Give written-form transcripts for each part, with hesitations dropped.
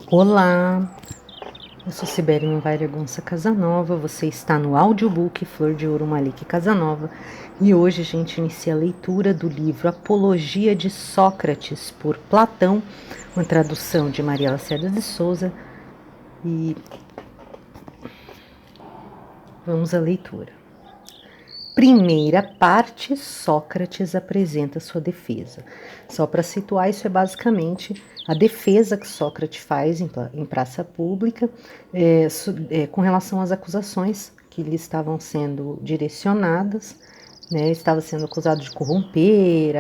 Olá, eu sou Sibeli Monvaire-Gonça Casanova, você está no audiobook Flor de Ouro Malik Casanova e hoje a gente inicia a leitura do livro Apologia de Sócrates por Platão, uma tradução de Maria Lacerda de Souza, e vamos à leitura. Primeira parte, Sócrates apresenta sua defesa. Só para situar, isso é basicamente a defesa que Sócrates faz em praça pública com relação às acusações que lhe estavam sendo direcionadas, né? Estava sendo acusado de corromper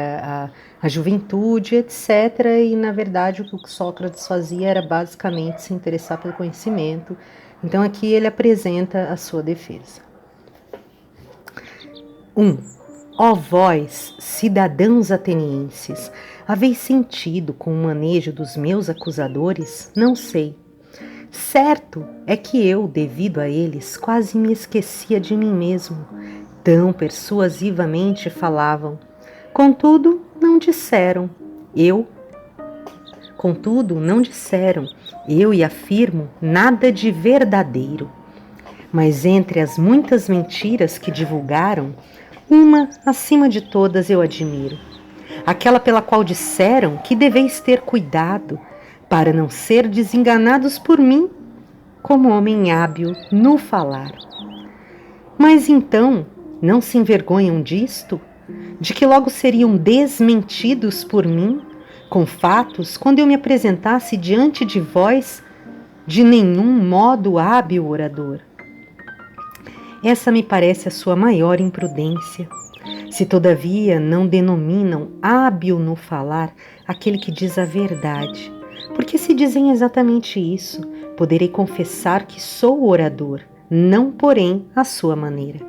a juventude, etc. E, na verdade, o que Sócrates fazia era basicamente se interessar pelo conhecimento. Então, aqui ele apresenta a sua defesa. 1. Ó vós, cidadãos atenienses, haveis sentido com o manejo dos meus acusadores? Não sei. Certo é que eu, devido a eles, quase me esquecia de mim mesmo. Tão persuasivamente falavam. Contudo, não disseram. Eu e afirmo nada de verdadeiro. Mas entre as muitas mentiras que divulgaram, uma, acima de todas, eu admiro. Aquela pela qual disseram que deveis ter cuidado para não ser desenganados por mim, como homem hábil no falar. Mas então, não se envergonham disto? De que logo seriam desmentidos por mim, com fatos, quando eu me apresentasse diante de vós, de nenhum modo hábil orador? Essa me parece a sua maior imprudência. Se todavia não denominam hábil no falar aquele que diz a verdade, porque se dizem exatamente isso, poderei confessar que sou orador, não porém à sua maneira.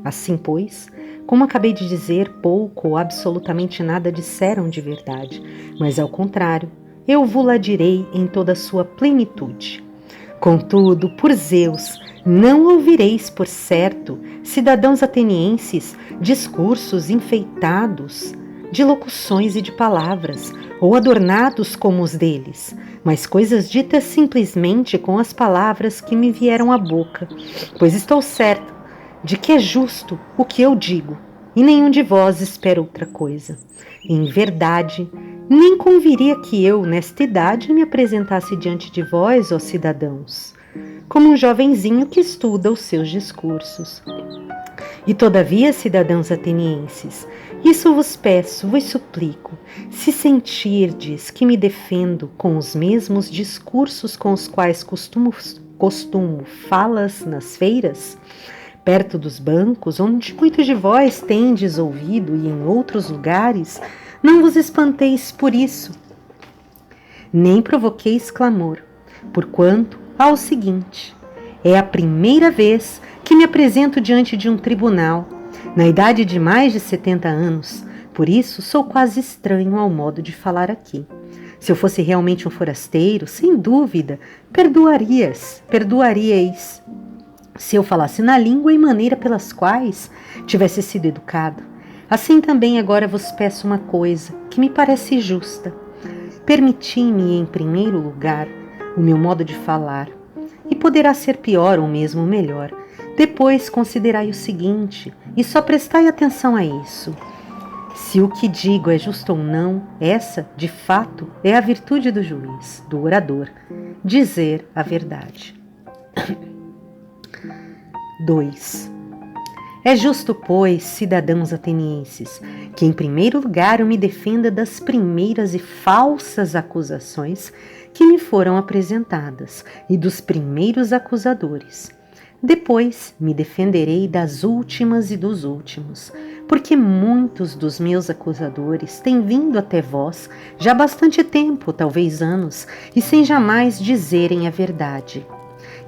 Assim, pois, como acabei de dizer, pouco ou absolutamente nada disseram de verdade, mas ao contrário, eu vos-la direi em toda a sua plenitude. Contudo, por Zeus, não ouvireis, por certo, cidadãos atenienses, discursos enfeitados de locuções e de palavras, ou adornados como os deles, mas coisas ditas simplesmente com as palavras que me vieram à boca, pois estou certo de que é justo o que eu digo, e nenhum de vós espera outra coisa. Em verdade, nem conviria que eu, nesta idade, me apresentasse diante de vós, ó cidadãos, como um jovenzinho que estuda os seus discursos. E todavia, cidadãos atenienses, isso vos peço, vos suplico, se sentirdes que me defendo com os mesmos discursos com os quais costumo falas nas feiras, perto dos bancos, onde muitos de vós tendes ouvido e em outros lugares, não vos espanteis por isso, nem provoqueis clamor, porquanto ao seguinte: é a primeira vez que me apresento diante de um tribunal, na idade de mais de 70 anos, por isso sou quase estranho ao modo de falar aqui. Se eu fosse realmente um forasteiro, sem dúvida, perdoaríeis, se eu falasse na língua e maneira pelas quais tivesse sido educado. Assim também agora vos peço uma coisa que me parece justa. Permiti-me, em primeiro lugar, o meu modo de falar, e poderá ser pior ou mesmo melhor. Depois considerai o seguinte, e só prestai atenção a isso. Se o que digo é justo ou não, essa, de fato, é a virtude do juiz, do orador, dizer a verdade. 2. É justo, pois, cidadãos atenienses, que em primeiro lugar eu me defenda das primeiras e falsas acusações que me foram apresentadas e dos primeiros acusadores. Depois me defenderei das últimas e dos últimos, porque muitos dos meus acusadores têm vindo até vós já há bastante tempo, talvez anos, e sem jamais dizerem a verdade.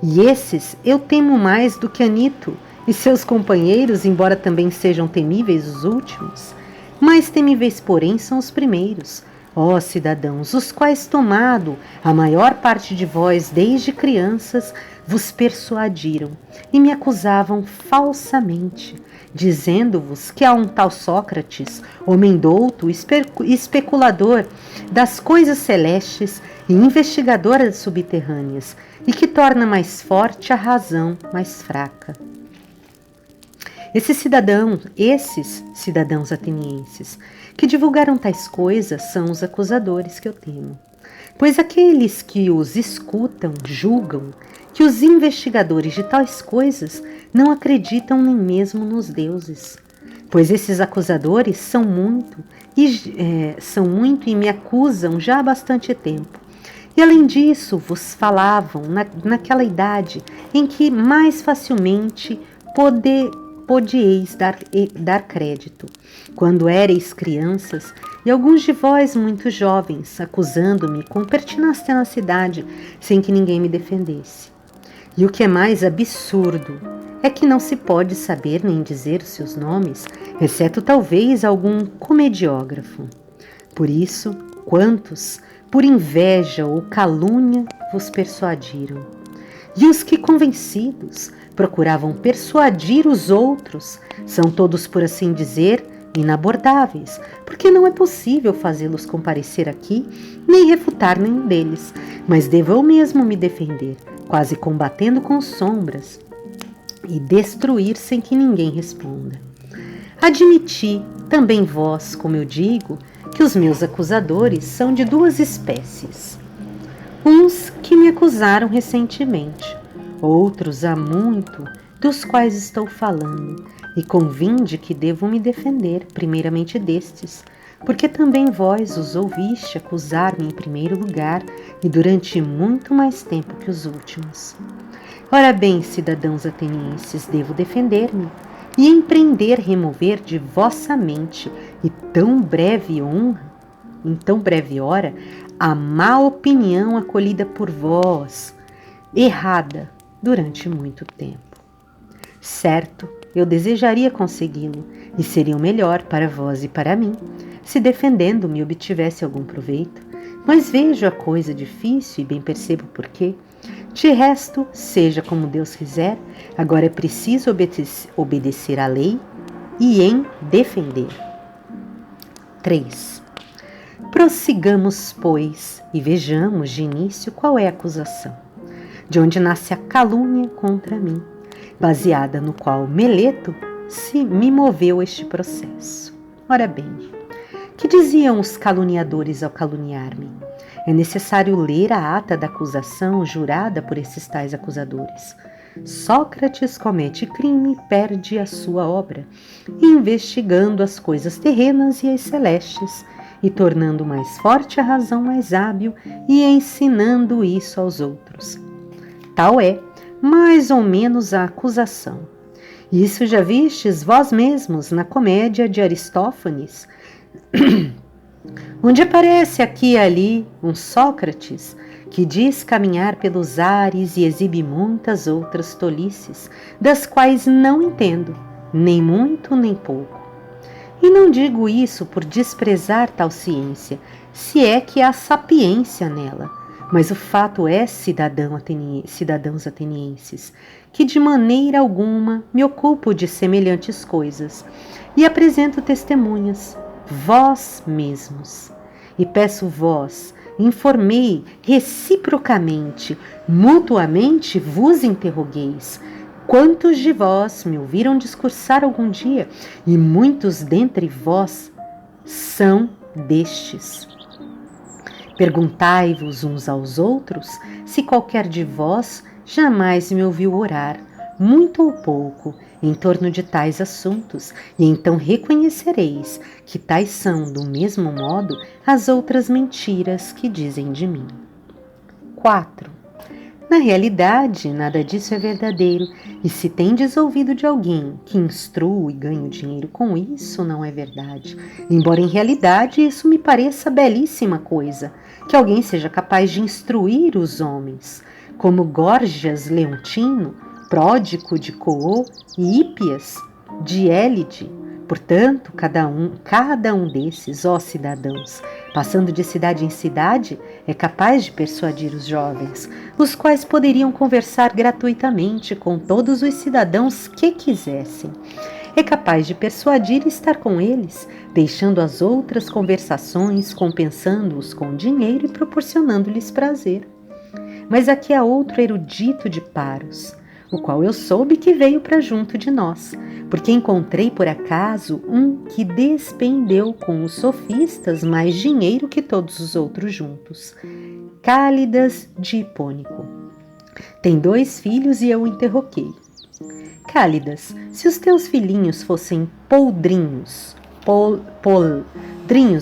E esses eu temo mais do que Anito e seus companheiros, embora também sejam temíveis os últimos. Mais temíveis, porém, são os primeiros, Ó cidadãos, os quais tomado a maior parte de vós desde crianças vos persuadiram e me acusavam falsamente, dizendo-vos que há um tal Sócrates, homem douto, especulador das coisas celestes e investigador das subterrâneas, e que torna mais forte a razão mais fraca. Esses cidadãos atenienses, que divulgaram tais coisas são os acusadores que eu temo. Pois aqueles que os escutam julgam que os investigadores de tais coisas não acreditam nem mesmo nos deuses. Pois esses acusadores são muito e me acusam já há bastante tempo. E além disso, vos falavam naquela idade em que mais facilmente podieis dar crédito, quando éreis crianças, e alguns de vós muito jovens, acusando-me com pertinaz tenacidade, sem que ninguém me defendesse. E o que é mais absurdo é que não se pode saber nem dizer os seus nomes, exceto talvez algum comediógrafo. Por isso, quantos, por inveja ou calúnia, vos persuadiram? E os que, convencidos, procuravam persuadir os outros, são todos, por assim dizer, inabordáveis, porque não é possível fazê-los comparecer aqui, nem refutar nenhum deles, mas devo eu mesmo me defender, quase combatendo com sombras, e destruir sem que ninguém responda. Admiti, também vós, como eu digo, que os meus acusadores são de duas espécies. Uns que me acusaram recentemente, outros há muito, dos quais estou falando, e convinde que devo me defender, primeiramente destes, porque também vós os ouviste acusar-me em primeiro lugar e durante muito mais tempo que os últimos. Ora bem, cidadãos atenienses, devo defender-me e empreender remover de vossa mente em tão breve hora, a má opinião acolhida por vós, errada durante muito tempo. Certo, eu desejaria consegui-lo, e seria o melhor para vós e para mim, se defendendo-me obtivesse algum proveito, mas vejo a coisa difícil e bem percebo por quê. De resto, seja como Deus quiser, agora é preciso obedecer à lei e em defender. 3. Prossigamos, pois, e vejamos de início qual é a acusação, de onde nasce a calúnia contra mim, baseada no qual Meleto me moveu este processo. Ora bem, que diziam os caluniadores ao caluniar-me? É necessário ler a ata da acusação jurada por esses tais acusadores. Sócrates comete crime e perde a sua obra, investigando as coisas terrenas e as celestes, e tornando mais forte a razão mais hábil e ensinando isso aos outros. Tal é, mais ou menos, a acusação. Isso já vistes vós mesmos na comédia de Aristófanes, onde aparece aqui e ali um Sócrates que diz caminhar pelos ares e exibe muitas outras tolices, das quais não entendo, nem muito nem pouco. E não digo isso por desprezar tal ciência, se é que há sapiência nela, mas o fato é, cidadãos atenienses, que de maneira alguma me ocupo de semelhantes coisas e apresento testemunhas, vós mesmos. E peço vós, informei reciprocamente, mutuamente vos interrogueis, quantos de vós me ouviram discursar algum dia, e muitos dentre vós são destes. Perguntai-vos uns aos outros se qualquer de vós jamais me ouviu orar, muito ou pouco, em torno de tais assuntos, e então reconhecereis que tais são, do mesmo modo, as outras mentiras que dizem de mim. 4. Na realidade, nada disso é verdadeiro, e se tendes ouvido de alguém que instruo e ganho dinheiro com isso, não é verdade, embora em realidade isso me pareça belíssima coisa, que alguém seja capaz de instruir os homens, como Górgias Leontino, Pródico de Coô e Hípias de Élide, Portanto, cada um desses, ó cidadãos, passando de cidade em cidade, é capaz de persuadir os jovens, os quais poderiam conversar gratuitamente com todos os cidadãos que quisessem. É capaz de persuadir e estar com eles, deixando as outras conversações, compensando-os com dinheiro e proporcionando-lhes prazer. Mas aqui há outro erudito de Paros, o qual eu soube que veio para junto de nós, porque encontrei por acaso um que despendeu com os sofistas mais dinheiro que todos os outros juntos. Cálidas de Hipônico. Tem 2 filhos e eu o interroguei. Cálidas, se os teus filhinhos fossem poldrinhos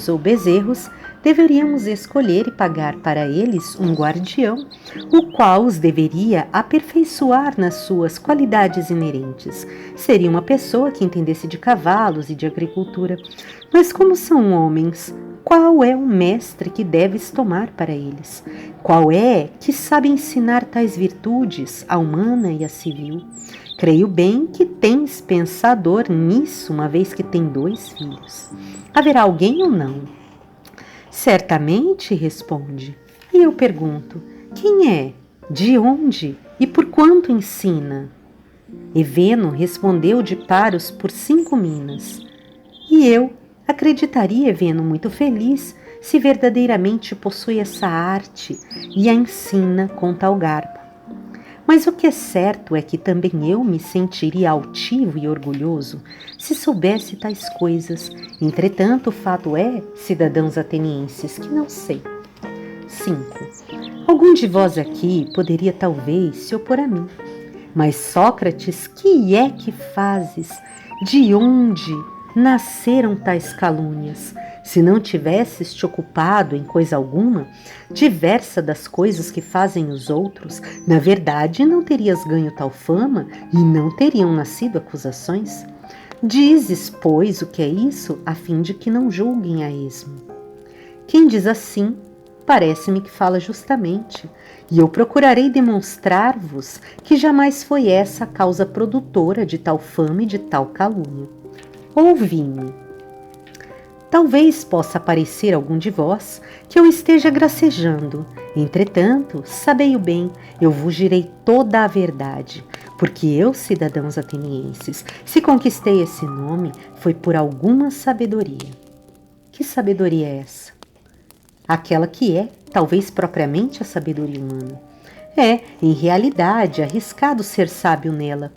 ou bezerros, deveríamos escolher e pagar para eles um guardião, o qual os deveria aperfeiçoar nas suas qualidades inerentes. Seria uma pessoa que entendesse de cavalos e de agricultura. Mas como são homens, qual é o mestre que deves tomar para eles? Qual é que sabe ensinar tais virtudes, a humana e a civil? Creio bem que tens pensador nisso, uma vez que tem 2 filhos. Haverá alguém ou não? Certamente, responde. E eu pergunto, quem é? De onde? E por quanto ensina? Eveno respondeu de Paros por 5 minas. E eu acreditaria Eveno muito feliz se verdadeiramente possui essa arte e a ensina com tal garbo. Mas o que é certo é que também eu me sentiria altivo e orgulhoso se soubesse tais coisas. Entretanto, o fato é, cidadãos atenienses, que não sei. 5. Algum de vós aqui poderia talvez se opor a mim. Mas Sócrates, que é que fazes? De onde nasceram tais calúnias? Se não tivesses te ocupado em coisa alguma, diversa das coisas que fazem os outros, na verdade não terias ganho tal fama e não teriam nascido acusações? Dizes, pois, o que é isso, a fim de que não julguem a esmo. Quem diz assim, parece-me que fala justamente, e eu procurarei demonstrar-vos que jamais foi essa a causa produtora de tal fama e de tal calúnia. Ouvi-me. Talvez possa parecer algum de vós que eu esteja gracejando. Entretanto, sabei-o bem, eu vos direi toda a verdade, porque eu, cidadãos atenienses, se conquistei esse nome, foi por alguma sabedoria. Que sabedoria é essa? Aquela que é, talvez propriamente a sabedoria humana. É, em realidade, arriscado ser sábio nela.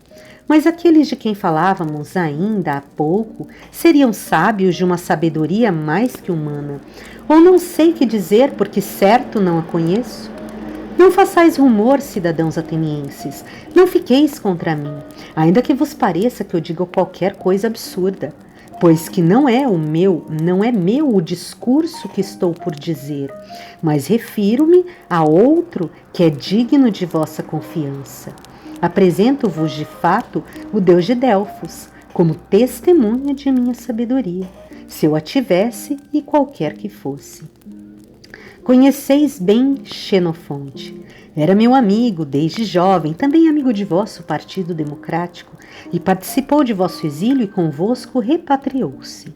Mas aqueles de quem falávamos ainda há pouco seriam sábios de uma sabedoria mais que humana. Ou não sei que dizer, porque certo não a conheço. Não façais rumor, cidadãos atenienses, não fiqueis contra mim, ainda que vos pareça que eu diga qualquer coisa absurda, pois que não é meu o discurso que estou por dizer, mas refiro-me a outro que é digno de vossa confiança. Apresento-vos de fato o Deus de Delfos, como testemunha de minha sabedoria, se eu a tivesse e qualquer que fosse. Conheceis bem Xenofonte. Era meu amigo desde jovem, também amigo de vosso Partido Democrático, e participou de vosso exílio e convosco repatriou-se.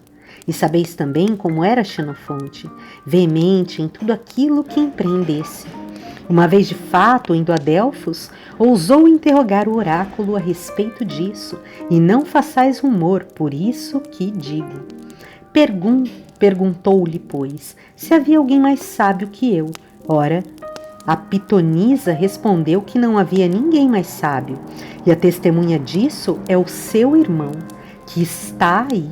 E sabeis também como era Xenofonte, veemente em tudo aquilo que empreendesse. Uma vez de fato, indo a Delfos, ousou interrogar o oráculo a respeito disso, e não façais rumor, por isso que digo. Perguntou-lhe, pois, se havia alguém mais sábio que eu. Ora, a pitonisa respondeu que não havia ninguém mais sábio, e a testemunha disso é o seu irmão, que está aí.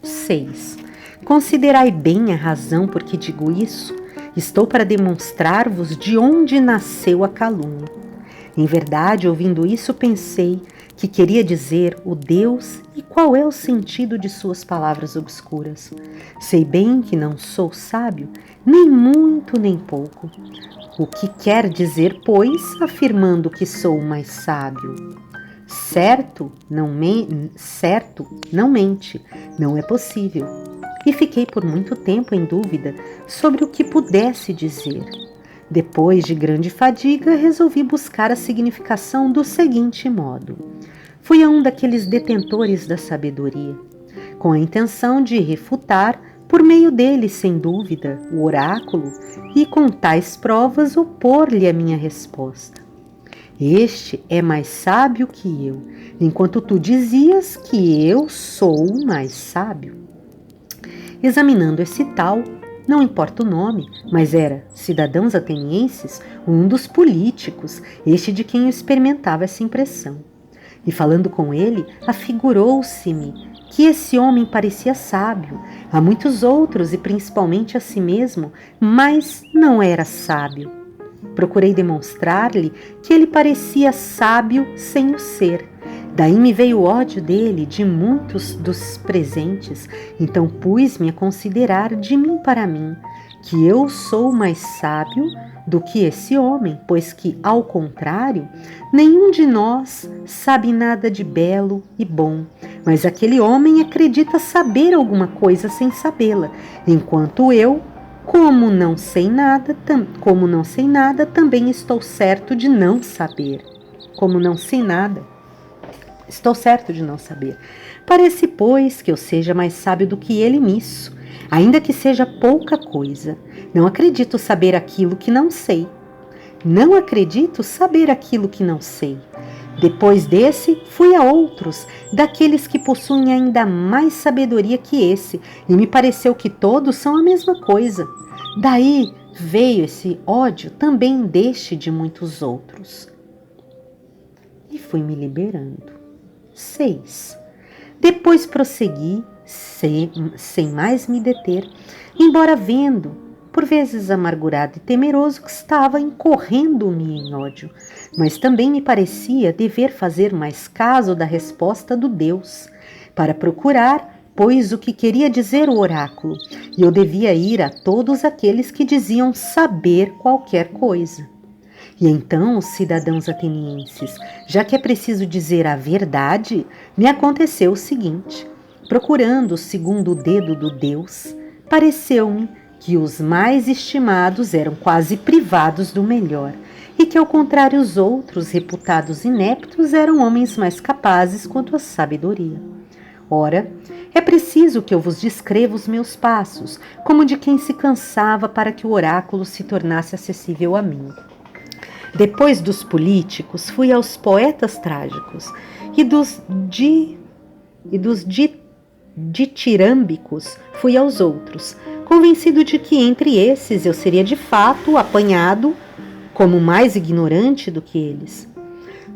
6. Considerai bem a razão por que digo isso. Estou para demonstrar-vos de onde nasceu a calúnia. Em verdade, ouvindo isso, pensei que queria dizer o Deus e qual é o sentido de suas palavras obscuras. Sei bem que não sou sábio, nem muito nem pouco. O que quer dizer, pois, afirmando que sou o mais sábio? Certo, não mente, não é possível. E fiquei por muito tempo em dúvida sobre o que pudesse dizer. Depois de grande fadiga, resolvi buscar a significação do seguinte modo. fui a um daqueles detentores da sabedoria, com a intenção de refutar, por meio dele, sem dúvida, o oráculo e com tais provas opor-lhe a minha resposta. Este é mais sábio que eu, enquanto tu dizias que eu sou o mais sábio. Examinando esse tal, não importa o nome, mas era, cidadãos atenienses, um dos políticos, este de quem eu experimentava essa impressão. E falando com ele, afigurou-se-me que esse homem parecia sábio, a muitos outros e principalmente a si mesmo, mas não era sábio. Procurei demonstrar-lhe que ele parecia sábio sem o ser. Daí me veio o ódio dele, de muitos dos presentes, então pus-me a considerar de mim para mim, que eu sou mais sábio do que esse homem, pois que, ao contrário, nenhum de nós sabe nada de belo e bom, mas aquele homem acredita saber alguma coisa sem sabê-la, enquanto eu, como não sei nada, também estou certo de não saber. Como não sei nada, estou certo de não saber. Parece, pois, que eu seja mais sábio do que ele nisso, ainda que seja pouca coisa. Não acredito saber aquilo que não sei. Não acredito saber aquilo que não sei. Depois desse, fui a outros, daqueles que possuem ainda mais sabedoria que esse, e me pareceu que todos são a mesma coisa. Daí veio esse ódio também deste de muitos outros. E fui me liberando. 6. Depois prossegui, sem mais me deter, embora vendo, por vezes amargurado e temeroso, que estava incorrendo-me em ódio, mas também me parecia dever fazer mais caso da resposta do Deus, para procurar, pois, o que queria dizer o oráculo, e eu devia ir a todos aqueles que diziam saber qualquer coisa. E então, cidadãos atenienses, já que é preciso dizer a verdade, me aconteceu o seguinte: procurando o segundo dedo do Deus, pareceu-me que os mais estimados eram quase privados do melhor, e que, ao contrário, os outros, reputados ineptos, eram homens mais capazes quanto à sabedoria. Ora, é preciso que eu vos descreva os meus passos, como de quem se cansava para que o oráculo se tornasse acessível a mim. Depois dos políticos, fui aos poetas trágicos e dos ditirâmbicos fui aos outros, convencido de que entre esses eu seria de fato apanhado como mais ignorante do que eles.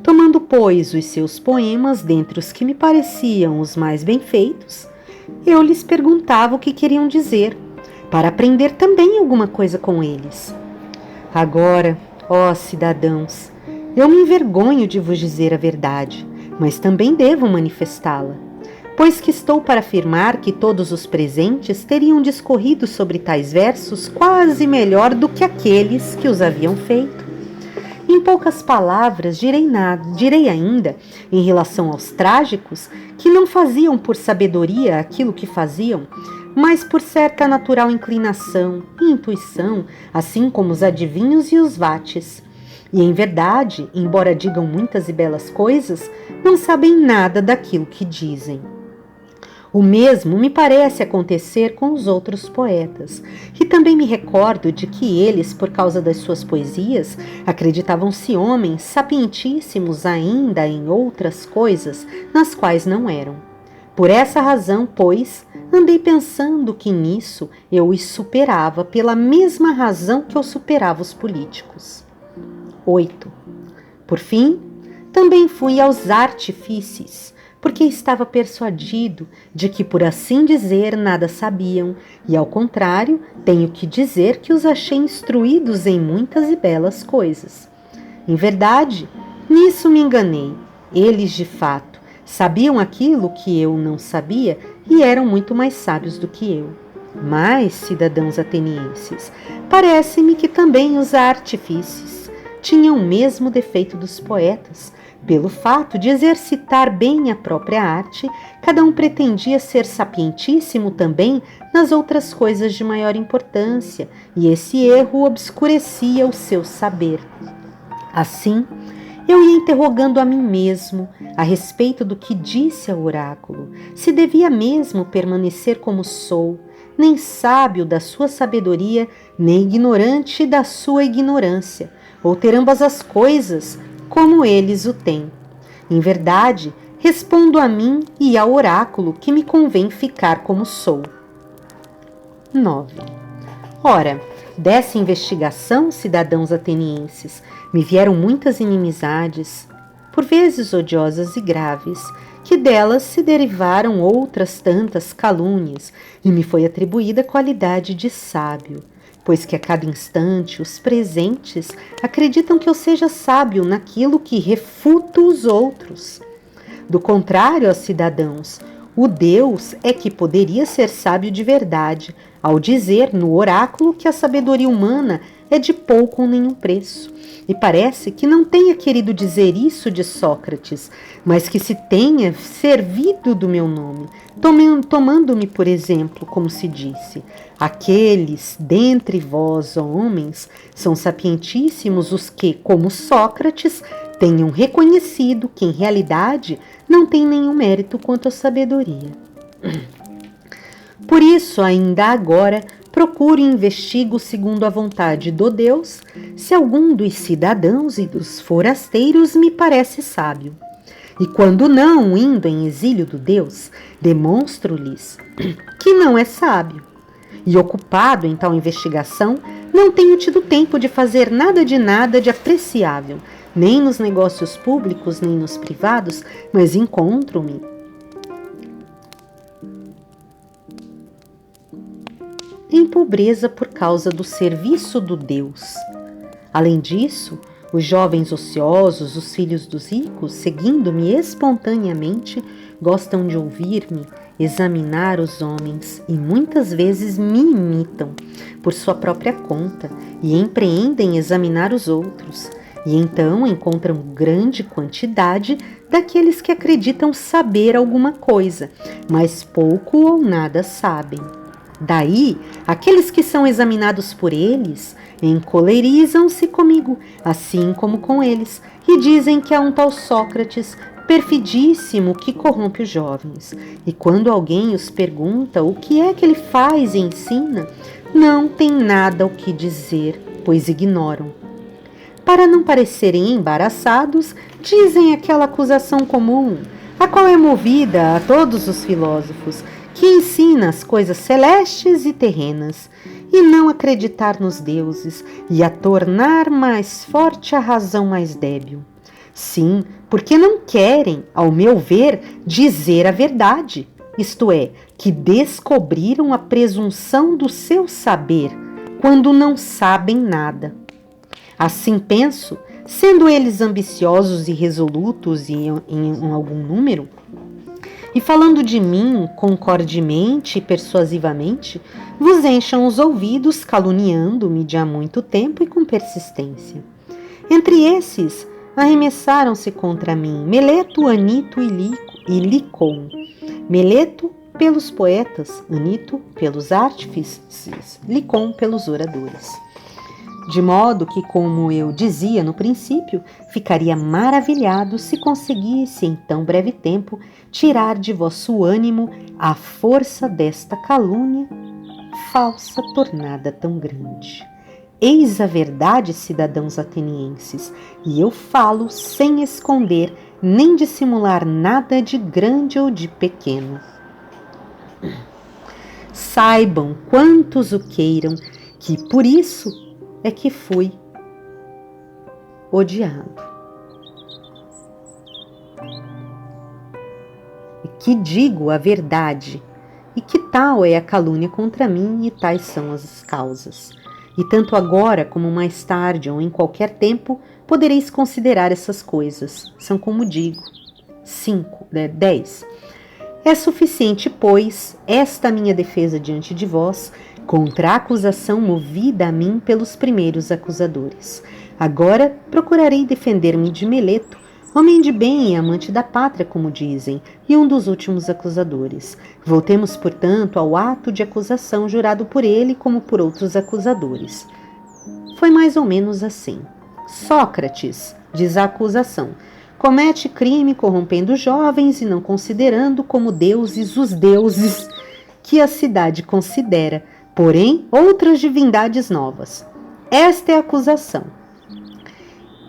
Tomando, pois, os seus poemas dentre os que me pareciam os mais bem feitos, eu lhes perguntava o que queriam dizer, para aprender também alguma coisa com eles. Agora, ó cidadãos, eu me envergonho de vos dizer a verdade, mas também devo manifestá-la, pois que estou para afirmar que todos os presentes teriam discorrido sobre tais versos quase melhor do que aqueles que os haviam feito. Em poucas palavras, direi ainda, em relação aos trágicos, que não faziam por sabedoria aquilo que faziam, mas por certa natural inclinação e intuição, assim como os adivinhos e os vates. E, em verdade, embora digam muitas e belas coisas, não sabem nada daquilo que dizem. O mesmo me parece acontecer com os outros poetas, e também me recordo de que eles, por causa das suas poesias, acreditavam-se homens sapientíssimos ainda em outras coisas nas quais não eram. Por essa razão, pois, andei pensando que nisso eu os superava pela mesma razão que eu superava os políticos. 8. Por fim, também fui aos artífices, porque estava persuadido de que, por assim dizer, nada sabiam, e, ao contrário, tenho que dizer que os achei instruídos em muitas e belas coisas. Em verdade, nisso me enganei. Eles, de fato, sabiam aquilo que eu não sabia e eram muito mais sábios do que eu. Mas, cidadãos atenienses, parece-me que também os artífices tinham o mesmo defeito dos poetas. Pelo fato de exercitar bem a própria arte, cada um pretendia ser sapientíssimo também nas outras coisas de maior importância, e esse erro obscurecia o seu saber. Assim, Eu ia interrogando a mim mesmo a respeito do que disse ao oráculo, se devia mesmo permanecer como sou, nem sábio da sua sabedoria, nem ignorante da sua ignorância, ou ter ambas as coisas, como eles o têm. Em verdade, respondo a mim e ao oráculo que me convém ficar como sou. 9. Ora, dessa investigação, cidadãos atenienses, me vieram muitas inimizades, por vezes odiosas e graves, que delas se derivaram outras tantas calúnias, e me foi atribuída a qualidade de sábio, pois que a cada instante os presentes acreditam que eu seja sábio naquilo que refuto os outros. Do contrário, aos cidadãos, o Deus é que poderia ser sábio de verdade, ao dizer no oráculo que a sabedoria humana é de pouco ou nenhum preço. E parece que não tenha querido dizer isso de Sócrates, mas que se tenha servido do meu nome, tomando-me por exemplo, como se disse: aqueles dentre vós, homens, são sapientíssimos os que, como Sócrates, tenham reconhecido que em realidade não tem nenhum mérito quanto à sabedoria. Por isso, ainda agora, procuro e investigo segundo a vontade do Deus, se algum dos cidadãos e dos forasteiros me parece sábio. E quando não, indo em exílio do Deus, demonstro-lhes que não é sábio. E ocupado em tal investigação, não tenho tido tempo de fazer nada de apreciável, nem nos negócios públicos, nem nos privados, mas encontro-me em pobreza por causa do serviço do Deus. Além disso, os jovens ociosos, os filhos dos ricos, seguindo-me espontaneamente, gostam de ouvir-me examinar os homens e muitas vezes me imitam por sua própria conta e empreendem examinar os outros. E então encontram grande quantidade daqueles que acreditam saber alguma coisa, mas pouco ou nada sabem. Daí, aqueles que são examinados por eles encolerizam-se comigo, assim como com eles, e dizem que há um tal Sócrates perfidíssimo que corrompe os jovens. E quando alguém os pergunta o que é que ele faz e ensina, não tem nada o que dizer, pois ignoram. Para não parecerem embaraçados, dizem aquela acusação comum, a qual é movida a todos os filósofos, que ensina as coisas celestes e terrenas, e não acreditar nos deuses, e a tornar mais forte a razão mais débil. Sim, porque não querem, ao meu ver, dizer a verdade, isto é, que descobriram a presunção do seu saber, quando não sabem nada. Assim penso, sendo eles ambiciosos e resolutos em algum número, e falando de mim concordemente e persuasivamente, vos encham os ouvidos caluniando-me de há muito tempo e com persistência. Entre esses, arremessaram-se contra mim Meleto, Anito e Licon. Meleto pelos poetas, Anito pelos artífices, Licon pelos oradores. De modo que, como eu dizia no princípio, ficaria maravilhado se conseguisse em tão breve tempo tirar de vosso ânimo a força desta calúnia falsa tornada tão grande. Eis a verdade, cidadãos atenienses, e eu falo sem esconder nem dissimular nada de grande ou de pequeno. Saibam, quantos o queiram, que por isso é que fui odiado. E que digo a verdade, e que tal é a calúnia contra mim, e tais são as causas. E tanto agora como mais tarde ou em qualquer tempo podereis considerar essas coisas. São como digo. 10. É suficiente, pois, esta minha defesa diante de vós, contra a acusação movida a mim pelos primeiros acusadores. Agora procurarei defender-me de Meleto, homem de bem e amante da pátria, como dizem, e um dos últimos acusadores. Voltemos, portanto, ao ato de acusação jurado por ele como por outros acusadores. Foi mais ou menos assim. Sócrates, diz a acusação, comete crime corrompendo jovens e não considerando como deuses os deuses que a cidade considera, porém outras divindades novas. Esta é a acusação.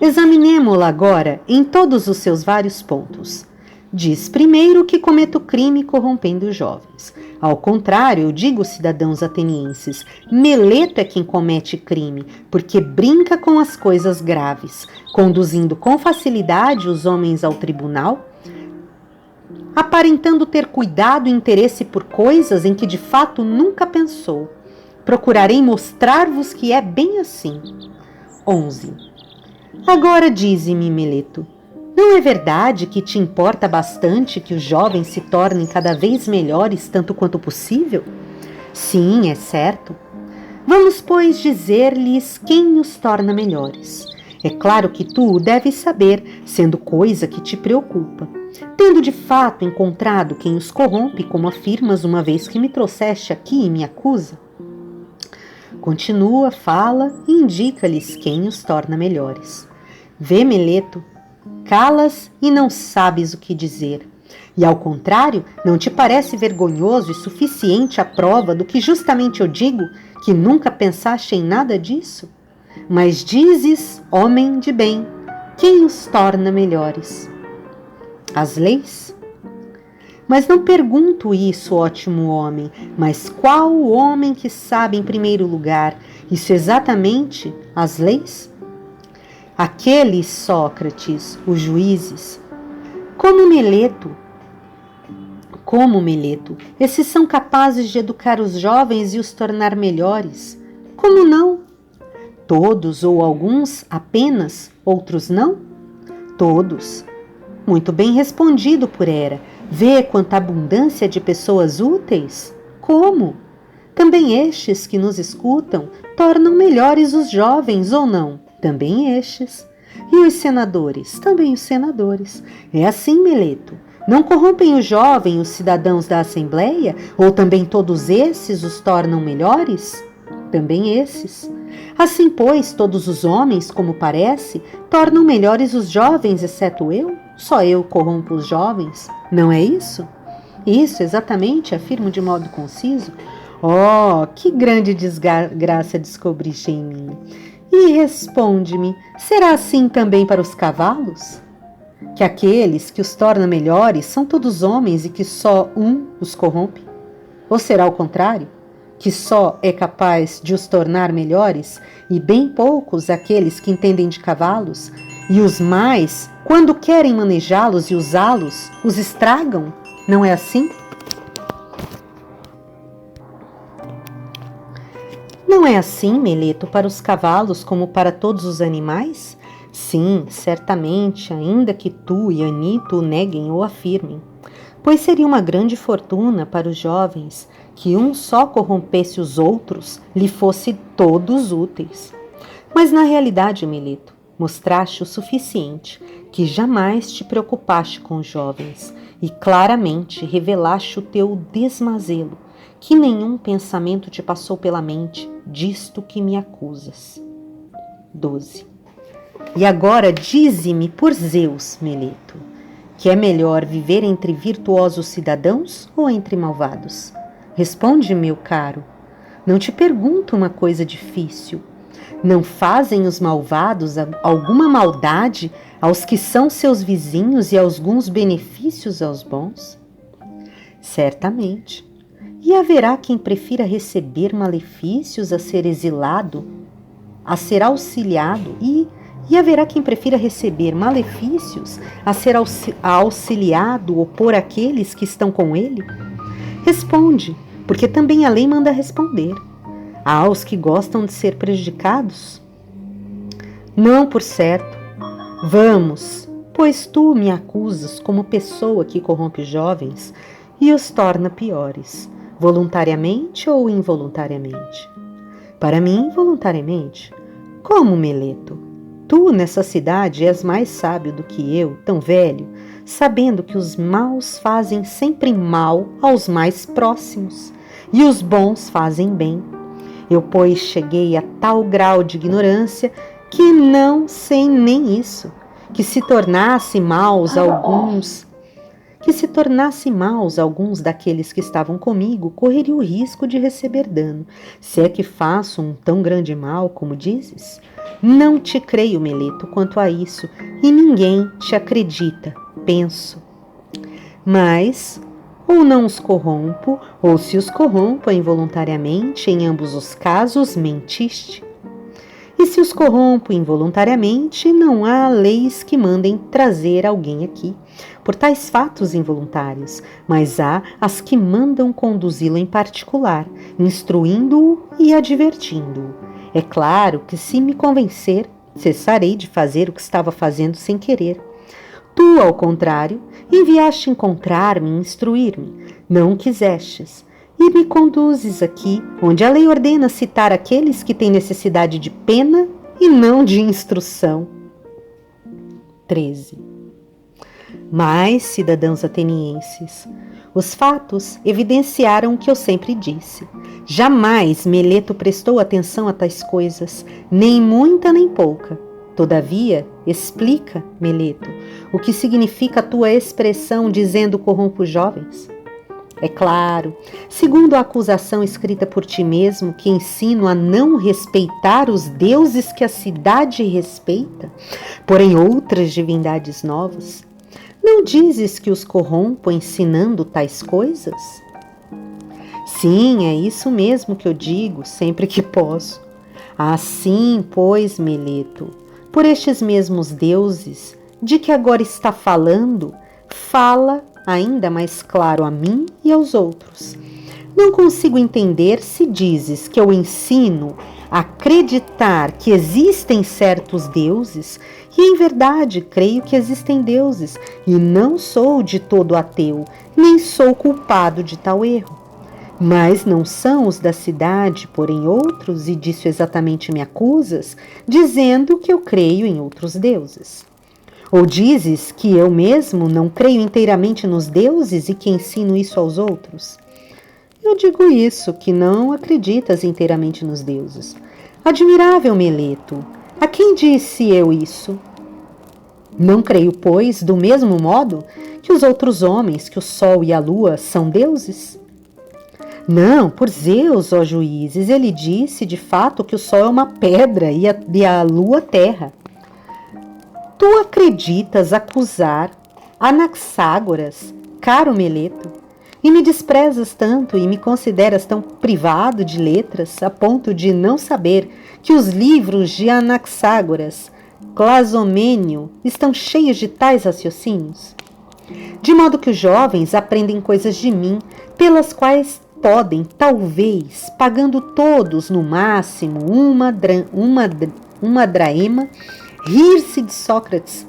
Examinemo-la agora em todos os seus vários pontos. Diz primeiro que cometo crime corrompendo jovens. Ao contrário, eu digo, cidadãos atenienses, Meleto é quem comete crime, porque brinca com as coisas graves, conduzindo com facilidade os homens ao tribunal, aparentando ter cuidado e interesse por coisas em que de fato nunca pensou. Procurarei mostrar-vos que é bem assim. 11. Agora dize-me, Meleto, não é verdade que te importa bastante que os jovens se tornem cada vez melhores tanto quanto possível? Sim, é certo. Vamos, pois, dizer-lhes quem os torna melhores. É claro que tu o deves saber, sendo coisa que te preocupa. Tendo de fato encontrado quem os corrompe, como afirmas uma vez que me trouxeste aqui e me acusa. Continua, fala e indica-lhes quem os torna melhores. Vê, Meleto, calas e não sabes o que dizer. E ao contrário, não te parece vergonhoso e suficiente a prova do que justamente eu digo, que nunca pensaste em nada disso? Mas dizes, homem de bem, quem os torna melhores? As leis? Mas não pergunto isso, ótimo homem, mas qual o homem que sabe em primeiro lugar isso exatamente, as leis? Aqueles, Sócrates, os juízes, como Meleto, esses são capazes de educar os jovens e os tornar melhores. Como não? Todos ou alguns apenas, outros não? Todos. Muito bem respondido por Hera. Vê quanta abundância de pessoas úteis? Como? Também estes que nos escutam tornam melhores os jovens ou não? Também estes. E os senadores? Também os senadores. É assim, Meleto. Não corrompem o jovem os cidadãos da Assembleia? Ou também todos esses os tornam melhores? Também esses. Assim, pois, todos os homens, como parece, tornam melhores os jovens, exceto eu? Só eu corrompo os jovens? Não é isso? Isso, exatamente, afirmo de modo conciso. Oh, que grande desgraça descobriste em mim! E responde-me, será assim também para os cavalos? Que aqueles que os torna melhores são todos homens e que só um os corrompe? Ou será o contrário? Que só é capaz de os tornar melhores e bem poucos aqueles que entendem de cavalos, e os mais, quando querem manejá-los e usá-los, os estragam? Não é assim? Não é assim, Meleto, para os cavalos como para todos os animais? Sim, certamente, ainda que tu e Anito o neguem ou afirmem. Pois seria uma grande fortuna para os jovens que um só corrompesse os outros, lhe fosse todos úteis. Mas na realidade, Meleto, mostraste o suficiente, que jamais te preocupaste com os jovens, e claramente revelaste o teu desmazelo, que nenhum pensamento te passou pela mente, disto que me acusas. 12. E agora dize-me por Zeus, Meleto, que é melhor viver entre virtuosos cidadãos ou entre malvados? Responde, meu caro. Não te pergunto uma coisa difícil. Não fazem os malvados alguma maldade aos que são seus vizinhos e alguns benefícios aos bons? Certamente. E haverá quem prefira receber malefícios a ser exilado, a ser auxiliado, e haverá quem prefira receber malefícios a ser auxiliado ou por aqueles que estão com ele? Responde, porque também a lei manda responder. Há os que gostam de ser prejudicados? Não, por certo. Vamos, pois tu me acusas como pessoa que corrompe jovens e os torna piores, voluntariamente ou involuntariamente? Para mim, voluntariamente. Como, Meleto? Tu, nessa cidade, és mais sábio do que eu, tão velho, sabendo que os maus fazem sempre mal aos mais próximos, e os bons fazem bem. Eu, pois, cheguei a tal grau de ignorância que não sei nem isso. que se tornasse maus alguns daqueles que estavam comigo, correria o risco de receber dano. Se é que faço um tão grande mal como dizes? Não te creio, Meleto, quanto a isso, e ninguém te acredita, penso. Mas, ou não os corrompo, ou se os corrompo involuntariamente, em ambos os casos mentiste. E se os corrompo involuntariamente, não há leis que mandem trazer alguém aqui por tais fatos involuntários, mas há as que mandam conduzi-lo em particular, instruindo-o e advertindo-o. É claro que, se me convencer, cessarei de fazer o que estava fazendo sem querer. Tu, ao contrário, enviaste encontrar-me e instruir-me. Não quisestes. E me conduzes aqui, onde a lei ordena citar aqueles que têm necessidade de pena e não de instrução. 13. Mas, cidadãos atenienses, os fatos evidenciaram o que eu sempre disse. Jamais Meleto prestou atenção a tais coisas, nem muita nem pouca. Todavia, explica, Meleto, o que significa a tua expressão dizendo corrompo jovens? É claro, segundo a acusação escrita por ti mesmo, que ensino a não respeitar os deuses que a cidade respeita, porém outras divindades novas. Não dizes que os corrompo ensinando tais coisas? Sim, é isso mesmo que eu digo, sempre que posso. Assim, pois, Meleto, por estes mesmos deuses, de que agora está falando, fala ainda mais claro a mim e aos outros. Não consigo entender se dizes que eu ensino a acreditar que existem certos deuses, e em verdade creio que existem deuses, e não sou de todo ateu, nem sou culpado de tal erro. Mas não são os da cidade, porém outros, e disso exatamente me acusas, dizendo que eu creio em outros deuses. Ou dizes que eu mesmo não creio inteiramente nos deuses e que ensino isso aos outros? Eu digo isso, que não acreditas inteiramente nos deuses. Admirável Meleto, a quem disse eu isso? Não creio, pois, do mesmo modo que os outros homens, que o sol e a lua são deuses? Não, por Zeus, ó juízes, ele disse de fato que o sol é uma pedra e a lua terra. Tu acreditas acusar Anaxágoras, caro Meleto, e me desprezas tanto e me consideras tão privado de letras a ponto de não saber que os livros de Anaxágoras, Clasomênio, estão cheios de tais raciocínios? De modo que os jovens aprendem coisas de mim, pelas quais podem, talvez, pagando todos no máximo uma draema, rir-se de Sócrates,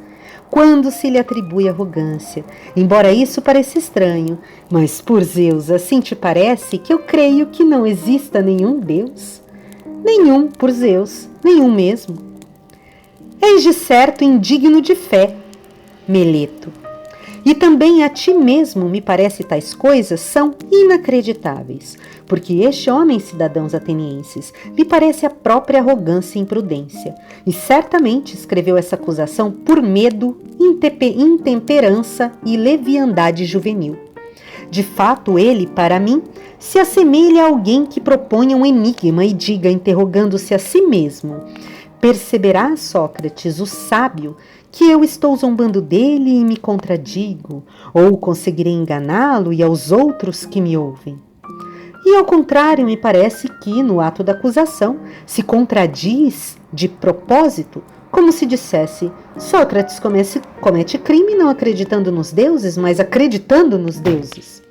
quando se lhe atribui arrogância. Embora isso pareça estranho, mas por Zeus, assim te parece que eu creio que não exista nenhum Deus? Nenhum, por Zeus, nenhum mesmo. És de certo indigno de fé, Meleto. E também a ti mesmo me parece tais coisas são inacreditáveis, porque este homem, cidadãos atenienses, me parece a própria arrogância e imprudência, e certamente escreveu essa acusação por medo, intemperança e leviandade juvenil. De fato, ele, para mim, se assemelha a alguém que proponha um enigma e diga, interrogando-se a si mesmo: perceberá, Sócrates, o sábio, que eu estou zombando dele e me contradigo, ou conseguirei enganá-lo e aos outros que me ouvem? E ao contrário, me parece que, no ato da acusação, se contradiz de propósito, como se dissesse: Sócrates comete crime não acreditando nos deuses, mas acreditando nos deuses.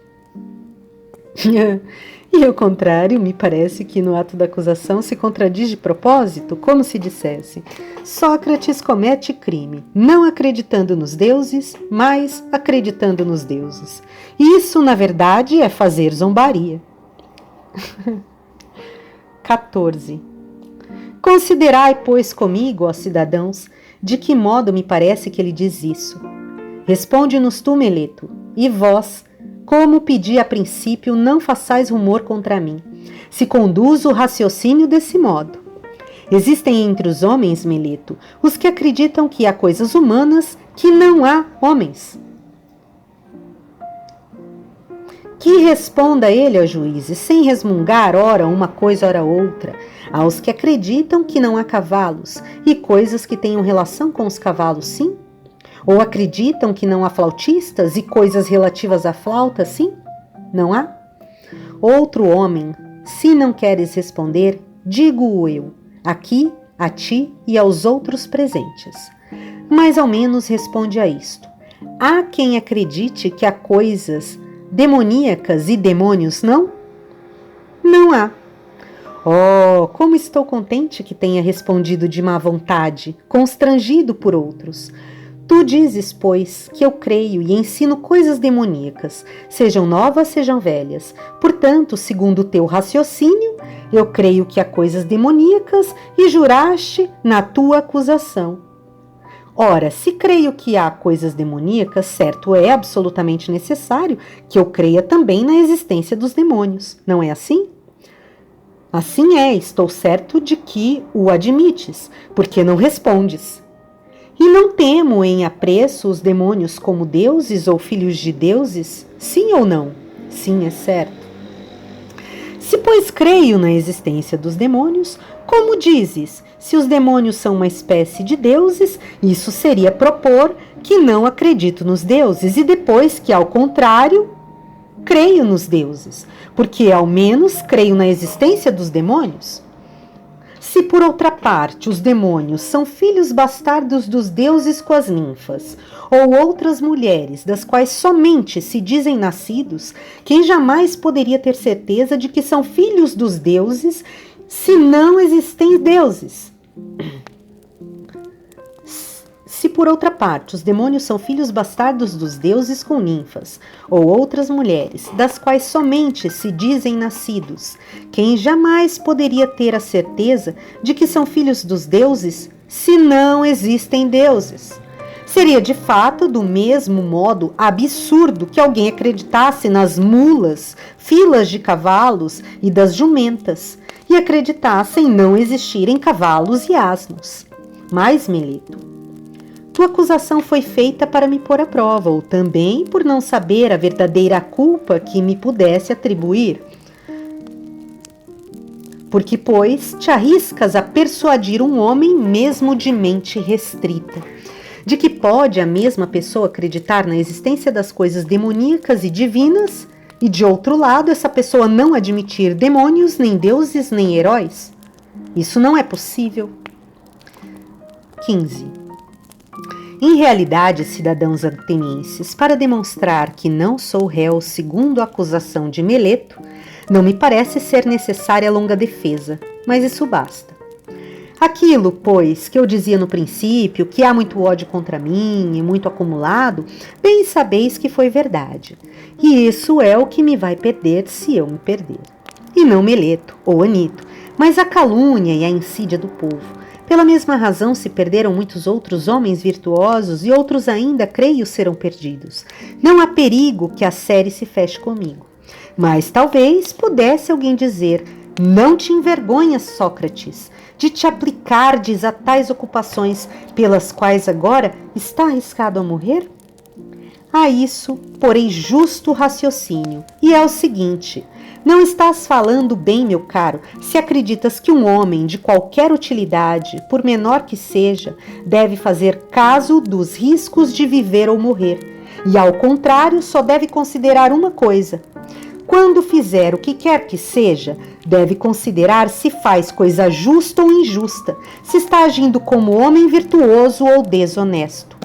E ao contrário, me parece que no ato da acusação se contradiz de propósito, como se dissesse: Sócrates comete crime, não acreditando nos deuses, mas acreditando nos deuses. Isso, na verdade, é fazer zombaria. 14. Considerai, pois, comigo, ó cidadãos, de que modo me parece que ele diz isso. Responde-nos tu, Meleto, e vós, como pedi a princípio, não façais rumor contra mim, se conduzo o raciocínio desse modo. Existem entre os homens, Meleto, os que acreditam que há coisas humanas que não há homens. Que responda ele aos juízes, sem resmungar, ora uma coisa, ora outra, aos que acreditam que não há cavalos, e coisas que tenham relação com os cavalos, sim? Ou acreditam que não há flautistas, e coisas relativas à flauta, sim? Não há? Outro homem, se não queres responder, digo-o eu, aqui, a ti e aos outros presentes. Mas ao menos responde a isto. Há quem acredite que há coisas demoníacas e demônios, não? Não há. Oh, como estou contente que tenha respondido de má vontade, constrangido por outros. Tu dizes, pois, que eu creio e ensino coisas demoníacas, sejam novas, sejam velhas. Portanto, segundo o teu raciocínio, eu creio que há coisas demoníacas e juraste na tua acusação. Ora, se creio que há coisas demoníacas, certo é absolutamente necessário que eu creia também na existência dos demônios. Não é assim? Assim é, estou certo de que o admites, porque não respondes. E não temo em apreço os demônios como deuses ou filhos de deuses? Sim ou não? Sim, é certo. Se, pois, creio na existência dos demônios, como dizes, se os demônios são uma espécie de deuses, isso seria propor que não acredito nos deuses e depois que, ao contrário, creio nos deuses, porque ao menos creio na existência dos demônios. Se, por outra parte, os demônios são filhos bastardos dos deuses com as ninfas, ou outras mulheres, das quais somente se dizem nascidos, quem jamais poderia ter certeza de que são filhos dos deuses, se não existem deuses? Se, por outra parte, os demônios são filhos bastardos dos deuses com ninfas, ou outras mulheres, das quais somente se dizem nascidos, quem jamais poderia ter a certeza de que são filhos dos deuses, se não existem deuses? Seria, de fato, do mesmo modo absurdo que alguém acreditasse nas mulas, filas de cavalos e das jumentas, e acreditasse em não existirem cavalos e asnos. Mas, Meleto, tua acusação foi feita para me pôr à prova, ou também por não saber a verdadeira culpa que me pudesse atribuir. Porque, pois, te arriscas a persuadir um homem mesmo de mente restrita, de que pode a mesma pessoa acreditar na existência das coisas demoníacas e divinas, e de outro lado, essa pessoa não admitir demônios, nem deuses, nem heróis? Isso não é possível. 15. Em realidade, cidadãos atenienses, para demonstrar que não sou réu segundo a acusação de Meleto, não me parece ser necessária longa defesa, mas isso basta. Aquilo, pois, que eu dizia no princípio, que há muito ódio contra mim e muito acumulado, bem sabeis que foi verdade. E isso é o que me vai perder se eu me perder. E não Meleto ou Anito, mas a calúnia e a insídia do povo. Pela mesma razão se perderam muitos outros homens virtuosos e outros ainda, creio, serão perdidos. Não há perigo que a série se feche comigo. Mas talvez pudesse alguém dizer: não te envergonhas, Sócrates, de te aplicardes a tais ocupações pelas quais agora está arriscado a morrer? A isso porém justo raciocínio, e é o seguinte: não estás falando bem, meu caro, se acreditas que um homem de qualquer utilidade, por menor que seja, deve fazer caso dos riscos de viver ou morrer, e ao contrário só deve considerar uma coisa: quando fizer o que quer que seja, deve considerar se faz coisa justa ou injusta, se está agindo como homem virtuoso ou desonesto.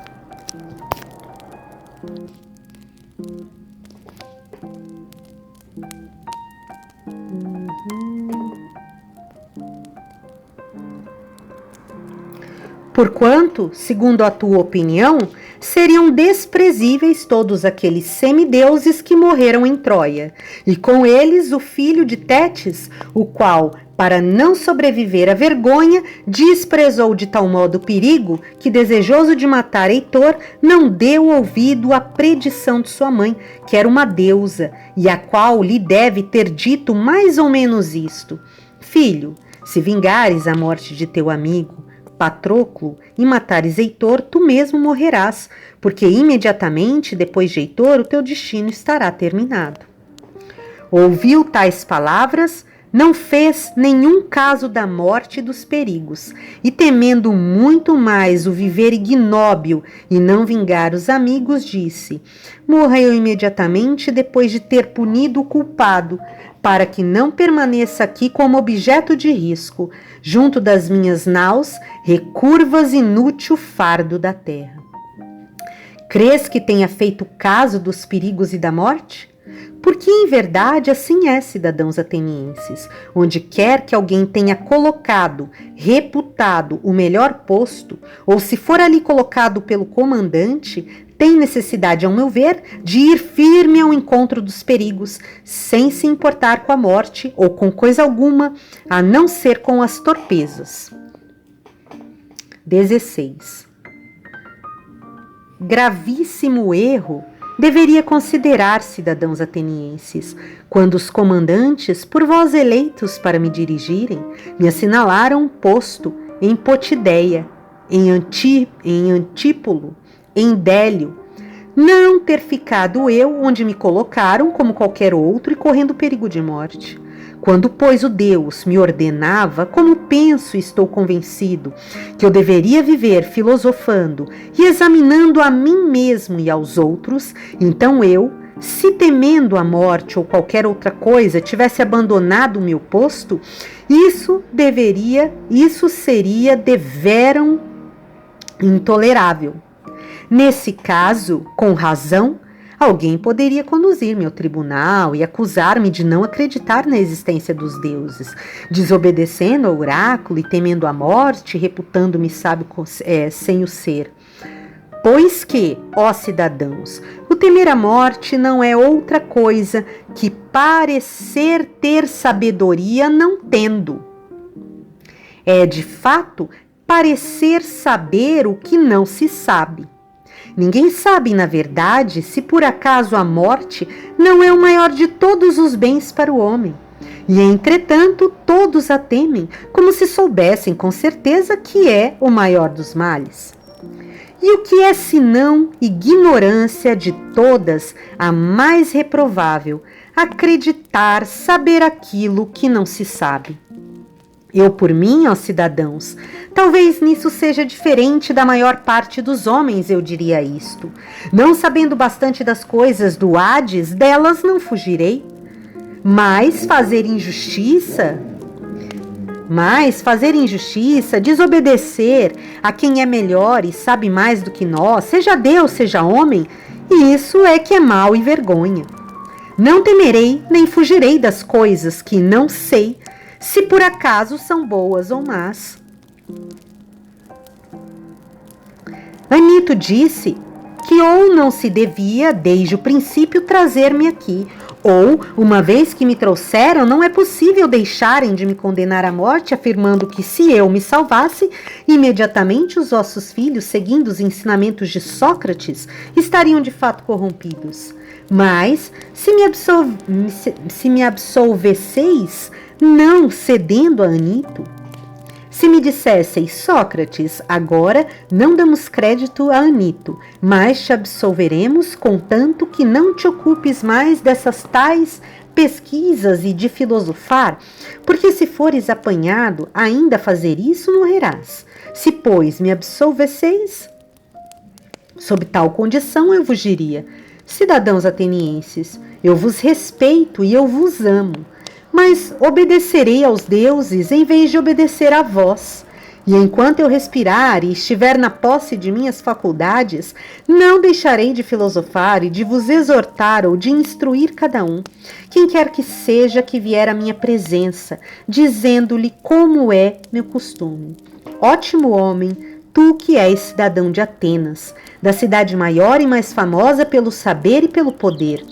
Porquanto, segundo a tua opinião, seriam desprezíveis todos aqueles semideuses que morreram em Troia, e com eles o filho de Tétis, o qual, para não sobreviver à vergonha, desprezou de tal modo o perigo que, desejoso de matar Heitor, não deu ouvido à predição de sua mãe, que era uma deusa, e a qual lhe deve ter dito mais ou menos isto: filho, Se vingares a morte de teu amigo Patroclo e matares Heitor, tu mesmo morrerás, porque imediatamente depois de Heitor o teu destino estará terminado. Ouviu tais palavras, não fez nenhum caso da morte e dos perigos, e temendo muito mais o viver ignóbil e não vingar os amigos, disse: morra eu imediatamente depois de ter punido o culpado, para que não permaneça aqui como objeto de risco, junto das minhas naus, recurvas inútil fardo da terra. Crês que tenha feito caso dos perigos e da morte? Porque em verdade assim é, cidadãos atenienses, onde quer que alguém tenha colocado, reputado o melhor posto, ou se for ali colocado pelo comandante, tem necessidade, ao meu ver, de ir firme ao encontro dos perigos, sem se importar com a morte ou com coisa alguma, a não ser com as torpezas. 16. Gravíssimo erro deveria considerar, cidadãos atenienses, quando os comandantes, por vós eleitos para me dirigirem, me assinalaram um posto em Potideia, em Antípolo, em Délio, não ter ficado eu onde me colocaram como qualquer outro e correndo perigo de morte. Quando, pois, o Deus me ordenava, como penso e estou convencido, que eu deveria viver filosofando e examinando a mim mesmo e aos outros, então eu, se temendo a morte ou qualquer outra coisa tivesse abandonado o meu posto, isso seria deveram intolerável. Nesse caso, com razão, alguém poderia conduzir-me ao tribunal e acusar-me de não acreditar na existência dos deuses, desobedecendo ao oráculo e temendo a morte, reputando-me sábio sem o ser. Pois que, ó cidadãos, o temer a morte não é outra coisa que parecer ter sabedoria não tendo. É, de fato, parecer saber o que não se sabe. Ninguém sabe, na verdade, se por acaso a morte não é o maior de todos os bens para o homem. E, entretanto, todos a temem, como se soubessem com certeza que é o maior dos males. E o que é senão ignorância de todas a mais reprovável, acreditar saber aquilo que não se sabe? Eu, por mim, ó cidadãos, talvez nisso seja diferente da maior parte dos homens, eu diria isto. Não sabendo bastante das coisas do Hades, delas não fugirei. Mas fazer injustiça, desobedecer a quem é melhor e sabe mais do que nós, seja Deus, seja homem, isso é que é mal e vergonha. Não temerei nem fugirei das coisas que não sei, se por acaso são boas ou más. Anito disse que ou não se devia, desde o princípio, trazer-me aqui, ou, uma vez que me trouxeram, não é possível deixarem de me condenar à morte, afirmando que, se eu me salvasse, imediatamente os vossos filhos, seguindo os ensinamentos de Sócrates, estariam de fato corrompidos. Mas, se me absolvesseis, não cedendo a Anito, se me dissesseis: Sócrates, agora não damos crédito a Anito, mas te absolveremos, contanto que não te ocupes mais dessas tais pesquisas e de filosofar, porque se fores apanhado ainda a fazer isso, morrerás. Se, pois, me absolvesseis, sob tal condição eu vos diria: cidadãos atenienses, eu vos respeito e eu vos amo, mas obedecerei aos deuses em vez de obedecer a vós. E enquanto eu respirar e estiver na posse de minhas faculdades, não deixarei de filosofar e de vos exortar ou de instruir cada um, quem quer que seja que vier à minha presença, dizendo-lhe como é meu costume. Ótimo homem, tu que és cidadão de Atenas, da cidade maior e mais famosa pelo saber e pelo poder,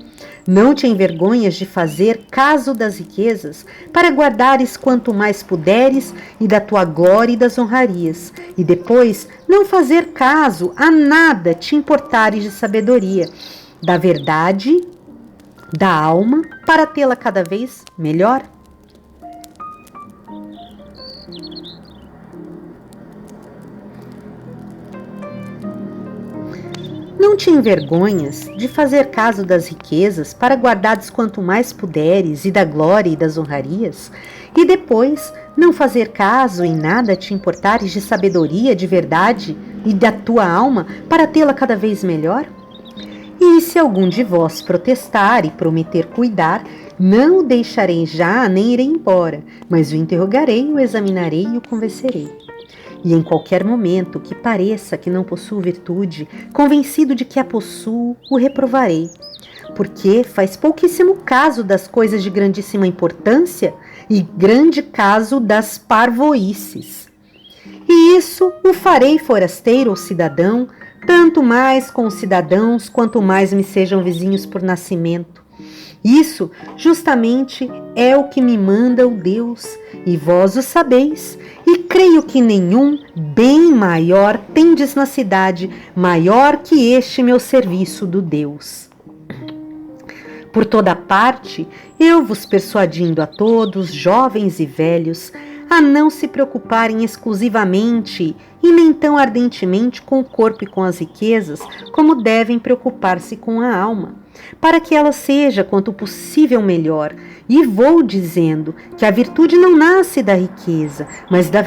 não te envergonhas de fazer caso das riquezas, para guardares quanto mais puderes e da tua glória e das honrarias, e depois não fazer caso a nada te importares de sabedoria, da verdade, da alma, para tê-la cada vez melhor? Não te envergonhas de fazer caso das riquezas para guardares quanto mais puderes, e da glória e das honrarias, e depois não fazer caso em nada te importares de sabedoria, de verdade e da tua alma para tê-la cada vez melhor? E se algum de vós protestar e prometer cuidar, não o deixarei já, nem irei embora, mas o interrogarei, o examinarei e o convencerei. E em qualquer momento que pareça que não possuo virtude, convencido de que a possuo, o reprovarei. Porque faz pouquíssimo caso das coisas de grandíssima importância e grande caso das parvoíces. E isso o farei forasteiro ou cidadão, tanto mais com os cidadãos, quanto mais me sejam vizinhos por nascimento. Isso justamente é o que me manda o Deus, e vós o sabeis, e creio que nenhum bem maior tendes na cidade, maior que este meu serviço do Deus. Por toda parte, eu vos persuadindo a todos, jovens e velhos, a não se preocuparem exclusivamente e nem tão ardentemente com o corpo e com as riquezas, como devem preocupar-se com a alma, para que ela seja quanto possível melhor. E vou dizendo que a virtude não nasce da riqueza, mas da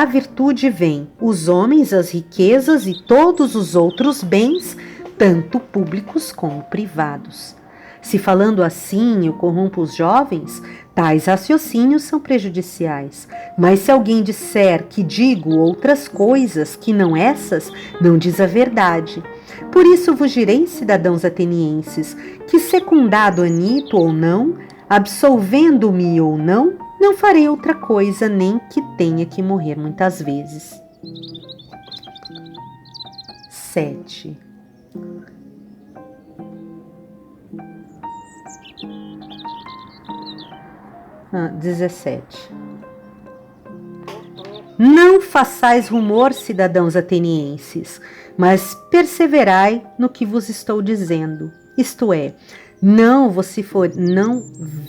virtude vêm os homens, as riquezas e todos os outros bens, tanto públicos como privados. Se falando assim eu corrompo os jovens, tais raciocínios são prejudiciais. Mas se alguém disser que digo outras coisas que não essas, não diz a verdade. Por isso vos direi, cidadãos atenienses, que secundado Anito ou não, absolvendo-me ou não, não farei outra coisa, nem que tenha que morrer muitas vezes. 7. Ah, 17. Não façais rumor, cidadãos atenienses, mas perseverai no que vos estou dizendo. Isto é, não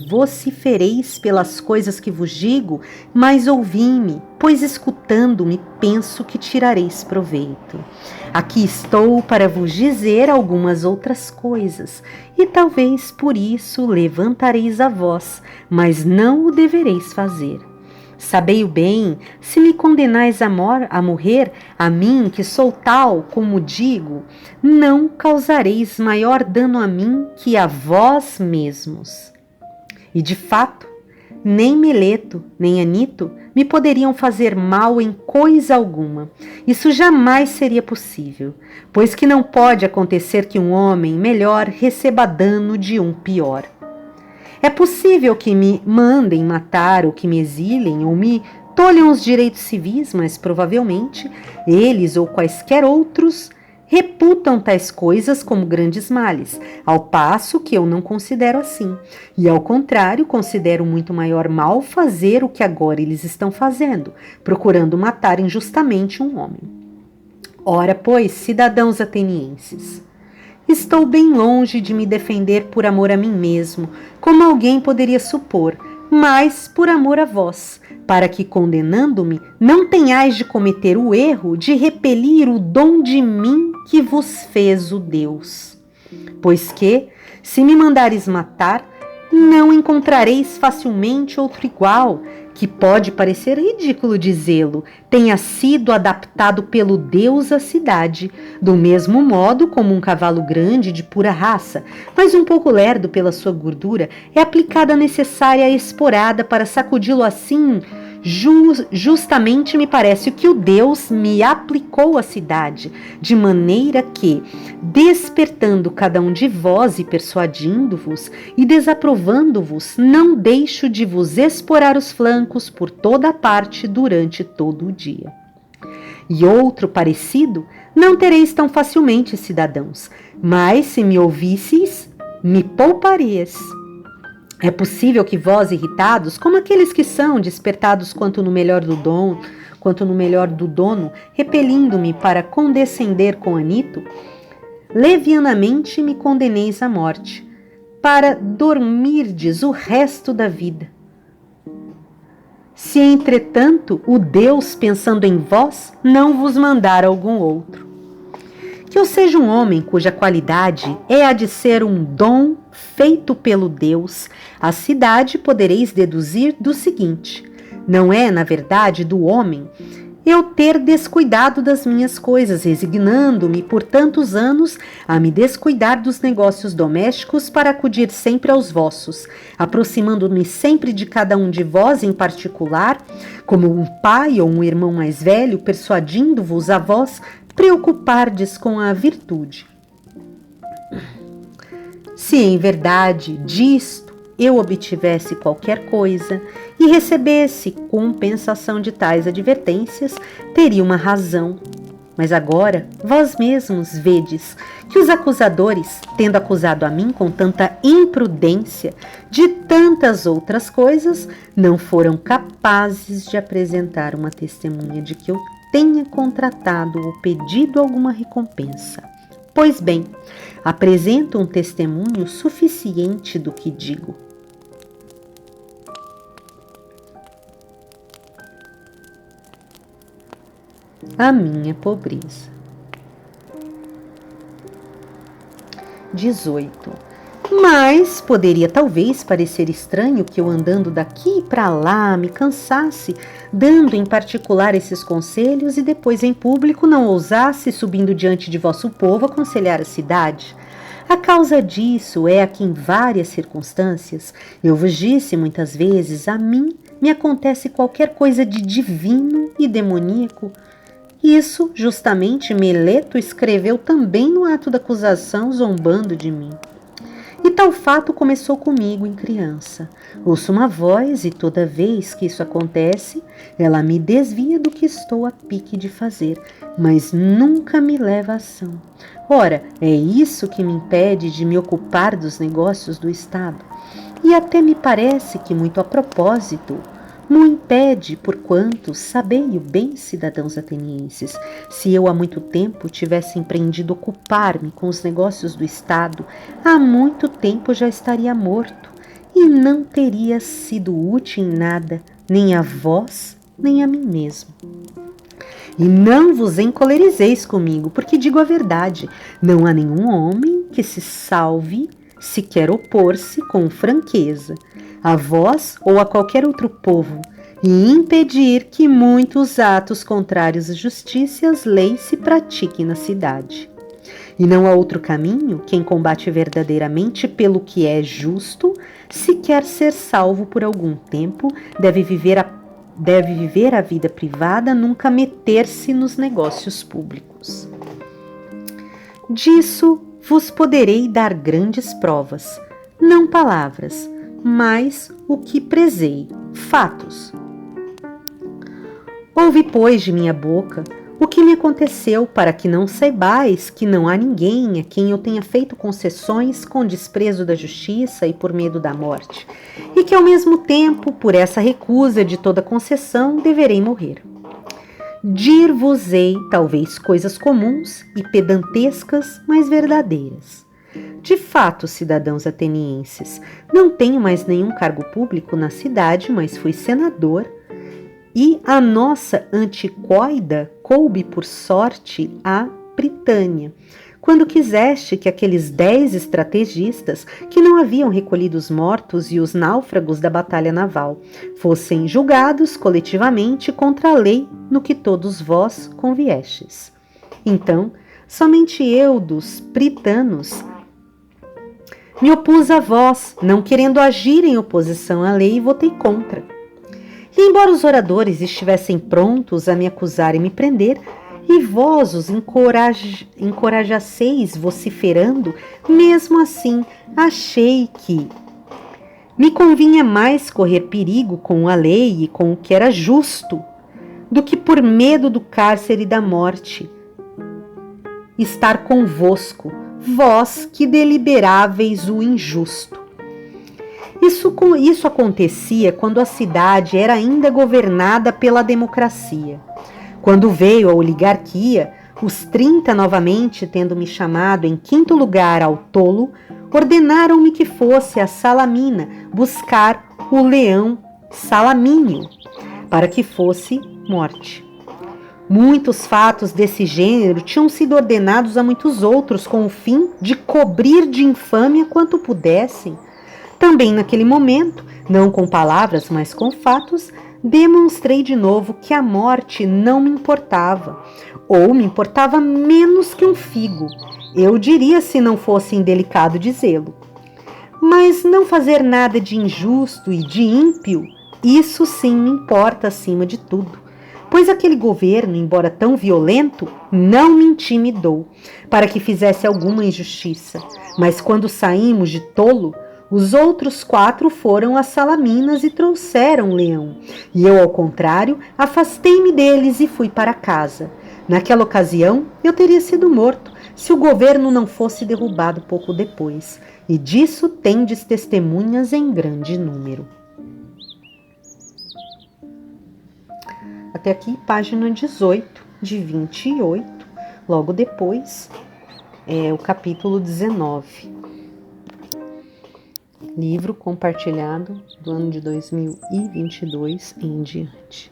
vocifereis pelas coisas que vos digo, mas ouvi-me, pois escutando-me penso que tirareis proveito. Aqui estou para vos dizer algumas outras coisas, e talvez por isso levantareis a voz, mas não o devereis fazer. Sabei-o bem, se me condenais a morrer, a mim, que sou tal como digo, não causareis maior dano a mim que a vós mesmos. E de fato, nem Meleto, nem Anito me poderiam fazer mal em coisa alguma. Isso jamais seria possível, pois que não pode acontecer que um homem melhor receba dano de um pior. É possível que me mandem matar, ou que me exilem, ou me tolham os direitos civis, mas provavelmente eles ou quaisquer outros reputam tais coisas como grandes males, ao passo que eu não considero assim. E ao contrário, considero muito maior mal fazer o que agora eles estão fazendo, procurando matar injustamente um homem. Ora, pois, cidadãos atenienses, estou bem longe de me defender por amor a mim mesmo, como alguém poderia supor, mas por amor a vós, para que, condenando-me, não tenhais de cometer o erro de repelir o dom de mim que vos fez o Deus. Pois que, se me mandares matar, não encontrareis facilmente outro igual, que pode parecer ridículo dizê-lo, tenha sido adaptado pelo Deus à cidade, do mesmo modo como um cavalo grande de pura raça, mas um pouco lerdo pela sua gordura, é aplicada a necessária esporada para sacudi-lo assim. Justamente me parece que o Deus me aplicou à cidade, de maneira que, despertando cada um de vós e persuadindo-vos e desaprovando-vos, não deixo de vos esporar os flancos por toda a parte durante todo o dia. E outro parecido não tereis tão facilmente, cidadãos, mas se me ouvisseis, me poupareis. É possível que vós, irritados, como aqueles que são despertados quanto no melhor do dono, repelindo-me para condescender com Anito, levianamente me condeneis à morte, para dormirdes o resto da vida. Se, entretanto, o Deus, pensando em vós, não vos mandar algum outro. que eu seja um homem cuja qualidade é a de ser um dom feito pelo Deus, a cidade podereis deduzir do seguinte: não é, na verdade, do homem eu ter descuidado das minhas coisas, resignando-me por tantos anos a me descuidar dos negócios domésticos para acudir sempre aos vossos, aproximando-me sempre de cada um de vós em particular, como um pai ou um irmão mais velho, persuadindo-vos a vós preocupardes com a virtude. Se em verdade disto eu obtivesse qualquer coisa e recebesse compensação de tais advertências, teria uma razão. Mas agora vós mesmos vedes que os acusadores, tendo acusado a mim com tanta imprudência de tantas outras coisas, não foram capazes de apresentar uma testemunha de que eu tenha contratado ou pedido alguma recompensa. Pois bem, apresento um testemunho suficiente do que digo. A minha pobreza. 18. Mas poderia talvez parecer estranho que eu andando daqui para lá me cansasse, dando em particular esses conselhos e depois em público não ousasse, subindo diante de vosso povo, aconselhar a cidade. A causa disso é a que em várias circunstâncias, eu vos disse muitas vezes, a mim me acontece qualquer coisa de divino e demoníaco. Isso, justamente, Meleto escreveu também no ato da acusação, zombando de mim. E tal fato começou comigo em criança. Ouço uma voz e toda vez que isso acontece, ela me desvia do que estou a pique de fazer, mas nunca me leva à ação. Ora, é isso que me impede de me ocupar dos negócios do Estado. E até me parece que muito a propósito, não impede, porquanto, sabei-o bem, cidadãos atenienses, se eu há muito tempo tivesse empreendido ocupar-me com os negócios do Estado, há muito tempo já estaria morto, e não teria sido útil em nada, nem a vós, nem a mim mesmo. E não vos encolerizeis comigo, porque digo a verdade, não há nenhum homem que se salve se quer opor-se com franqueza a vós ou a qualquer outro povo, e impedir que muitos atos contrários à justiça e às leis se pratiquem na cidade. E não há outro caminho, quem combate verdadeiramente pelo que é justo, se quer ser salvo por algum tempo, deve viver a vida privada, nunca meter-se nos negócios públicos. Disso vos poderei dar grandes provas, não palavras, mas o que prezei, fatos. Ouve, pois, de minha boca o que me aconteceu, para que não saibais que não há ninguém a quem eu tenha feito concessões com desprezo da justiça e por medo da morte, e que ao mesmo tempo, por essa recusa de toda concessão, deverei morrer. Dir-vos-ei talvez coisas comuns e pedantescas, mas verdadeiras. De fato, cidadãos atenienses, não tenho mais nenhum cargo público na cidade, mas fui senador, e a nossa antiquoida coube por sorte a Britânia, quando quiseste que aqueles 10 estrategistas, que não haviam recolhido os mortos e os náufragos da batalha naval, fossem julgados coletivamente contra a lei no que todos vós conviestes. Então, somente eu dos britanos me opus a vós, não querendo agir em oposição à lei, e votei contra. E embora os oradores estivessem prontos a me acusar e me prender, e vós os encorajasseis vociferando, mesmo assim achei que me convinha mais correr perigo com a lei e com o que era justo, do que por medo do cárcere e da morte estar convosco, vós que deliberáveis o injusto. Isso acontecia quando a cidade era ainda governada pela democracia. Quando veio a oligarquia, os 30 novamente, tendo me chamado em 5º lugar ao tolo, ordenaram-me que fosse a Salamina buscar o leão Salamínio, para que fosse morte. Muitos fatos desse gênero tinham sido ordenados a muitos outros com o fim de cobrir de infâmia quanto pudessem. Também naquele momento, não com palavras, mas com fatos, demonstrei de novo que a morte não me importava, ou me importava menos que um figo. Eu diria se não fosse indelicado dizê-lo. Mas não fazer nada de injusto e de ímpio, isso sim me importa acima de tudo. Pois aquele governo, embora tão violento, não me intimidou para que fizesse alguma injustiça. Mas quando saímos de Tolo, os outros 4 foram a Salaminas e trouxeram um leão. E eu, ao contrário, afastei-me deles e fui para casa. Naquela ocasião, eu teria sido morto, se o governo não fosse derrubado pouco depois. E disso tendes testemunhas em grande número. Até aqui, página 18, de 28. Logo depois, o capítulo 19. Livro compartilhado do ano de 2022 em diante.